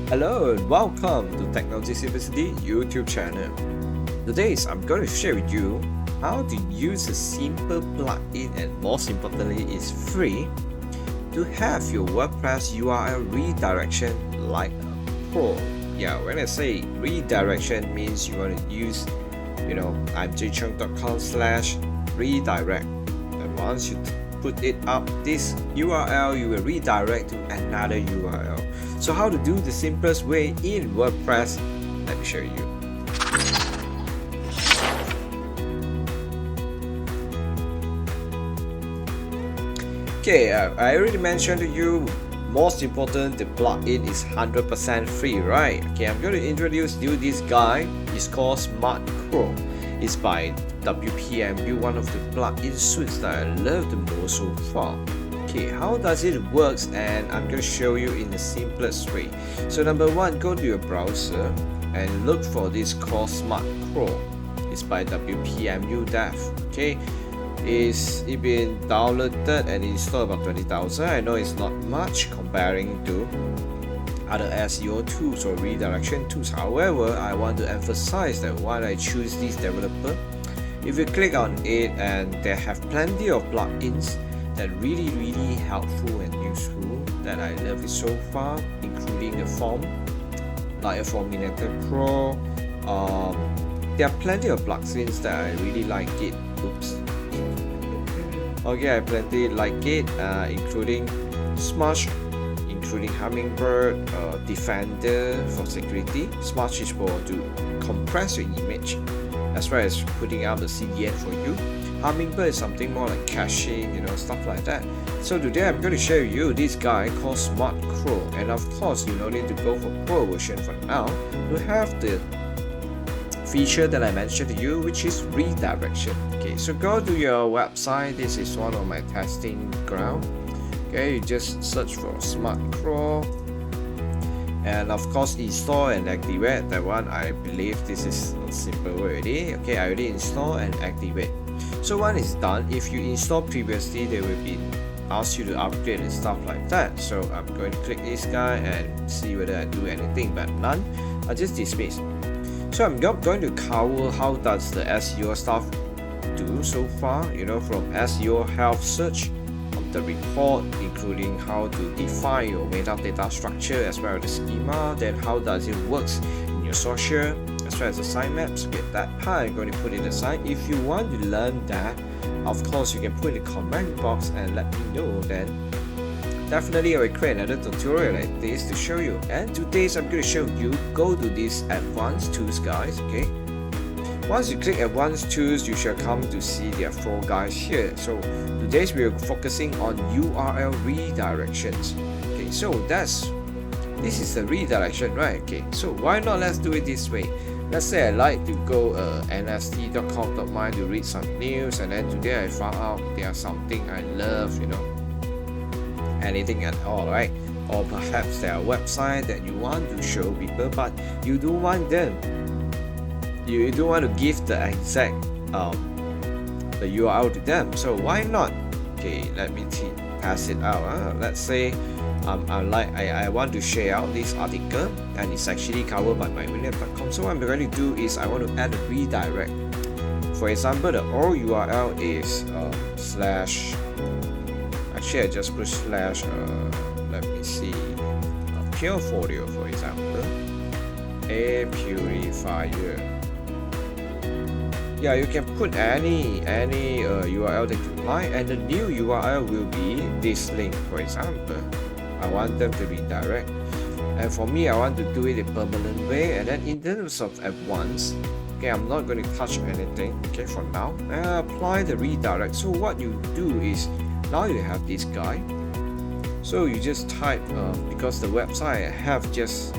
Hello and welcome to Technology Simplicity YouTube channel. Today I'm going to share with you how to use a simple plugin and most importantly is free to have your WordPress URL redirection like a pro. Yeah, when I say redirection means you want to use, I'm jchung.com/redirect, and once you put it up this URL, you will redirect to another URL. So how to do the simplest way in WordPress? Let me show you. Okay, I already mentioned to you, most important, the plugin is 100% free, right? Okay, I'm going to introduce you this guy. It's called SmartCrawl. It's by WPMU, one of the plugin suites that I love the most so far. Okay, how does it works? And I'm going to show you in the simplest way. So number one, go to your browser and look for this called SmartCrawl. It's by WPMU Dev. Okay, it's been downloaded and installed about 20,000. I know it's not much comparing to other SEO tools or redirection tools. However, I want to emphasize that why I choose this developer. If you click on it, and they have plenty of plugins that really helpful and useful that I love it so far, including the form, like a Forminator Pro. There are plenty of plugins that I really like it. Oops. Okay, I plenty like it, including Smush, including Hummingbird, Defender for security. Smush is for to compress your image, as well as putting out the CDN for you. Hummingbird is something more like caching, stuff like that. So today I'm going to share with you this guy called SmartCrawl, and of course you don't need to go for pro version for now to have the feature that I mentioned to you, which is redirection. Okay, so go to your website. This is one of my testing ground. Okay, you just search for SmartCrawl, and of course install and activate. That one, I believe this is simple already. Okay, I already install and activate. So when it's done, if you install previously, they will be ask you to upgrade and stuff like that. So I'm going to click this guy and see whether I do anything, but none. I just dismiss. So I'm not going to cover how does the SEO stuff do so far, from SEO health search, from the report, including how to define your metadata structure as well as the schema, then how does it works in your social, as well as the sitemaps. Okay, that part I'm going to put it aside. If you want to learn that, of course you can put in the comment box and let me know, then definitely I will create another tutorial like this to show you. And today I'm going to show you, go to this advanced tools guys. Okay, once you click advanced tools, you shall come to see there are 4 guys here. So today we are focusing on URL redirections. Okay, so this is the redirection, right? Okay, so why not let's do it this way. Let's say I like to go nst.com.my to read some news, and then today I found out there's something I love, anything at all, right? Or perhaps there are websites that you want to show people, but you don't want them. You don't want to give the exact the URL to them. So why not? Okay, let me pass it out. Let's say I want to share out this article, and it's actually covered by mywilliam.com. So what I'm going to do is I want to add a redirect. For example, the old URL is slash. Actually, I just put slash. Let me see. Portfolio, for example, a purifier. Yeah, you can put any URL that you like, and the new URL will be this link, for example. I want them to redirect, and for me, I want to do it a permanent way. And then in terms of advanced, okay, I'm not going to touch anything. Okay, for now, apply the redirect. So what you do is now you have this guy. So you just type because the website I have just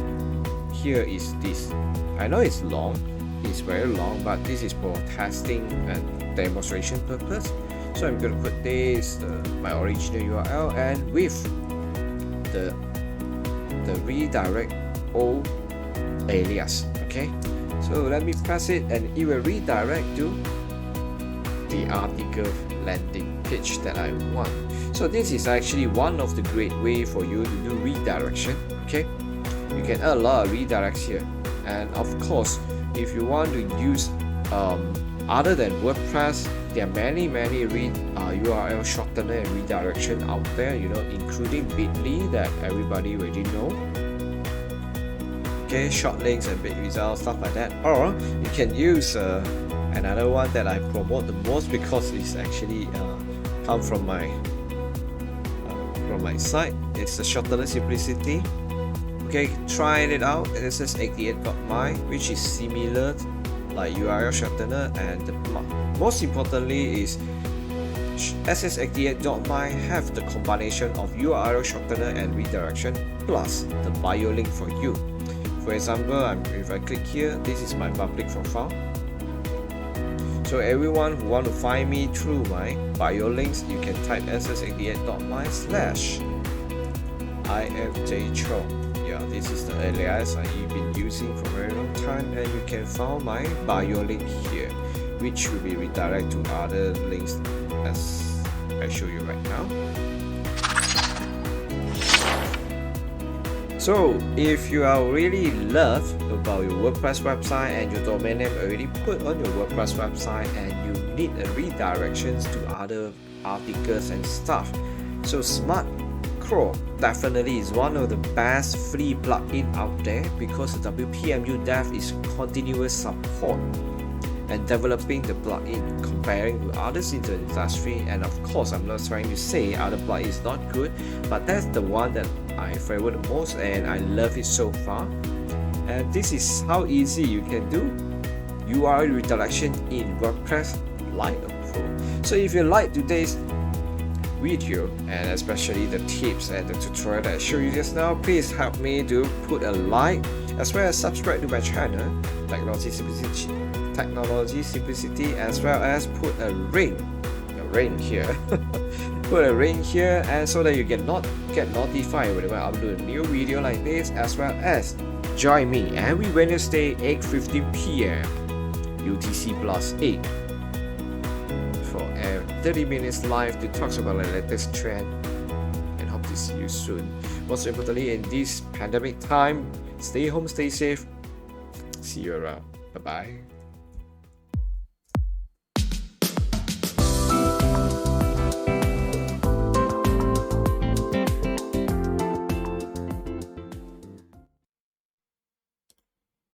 here is this. I know it's long. It's very long, but this is for testing and demonstration purpose. So I'm going to put this my original URL and with the redirect O alias. Okay, so let me press it and it will redirect to the article landing page that I want. So this is actually one of the great way for you to do redirection. Okay, you can add a lot of redirects here. And of course, if you want to use other than WordPress, there are many URL shortener and redirection out there, including Bitly that everybody already know. Okay, short links and big results, stuff like that. Or you can use another one that I promote the most because it's actually come from my site. It's the Shortener Simplicity. Okay, try it out. SS88.my, which is similar like URL shortener, and most importantly is SS88.my have the combination of URL shortener and redirection plus the bio link for you. For example, if I click here, this is my public profile. So everyone who want to find me through my bio links, you can type ss88.my/ifjchong. Yeah, this is the alias I've been using for a very long time, and you can find my bio link here, which will be redirected to other links as I show you right now. So if you are really love about your WordPress website and your domain name already put on your WordPress website and you need a redirections to other articles and stuff, so SmartCrawl definitely is one of the best free plugin out there, because the WPMU dev is continuous support and developing the plugin comparing to others in the industry. And of course, I'm not trying to say other plugin is not good, but that's the one that I favor the most and I love it so far. And this is how easy you can do URL redirection in WordPress Lite Pro. So if you like today's video and especially the tips and the tutorial that I showed you just now, please help me to put a like as well as subscribe to my channel Technology Simplicity, as well as put a ring here put a ring here, and so that you get notified whenever I upload a new video like this, as well as join me every Wednesday 8:15 p.m. UTC +8 for 30 minutes live to talk about the latest trend, and hope to see you soon. Most importantly, in this pandemic time, stay home, stay safe. See you around. Bye bye.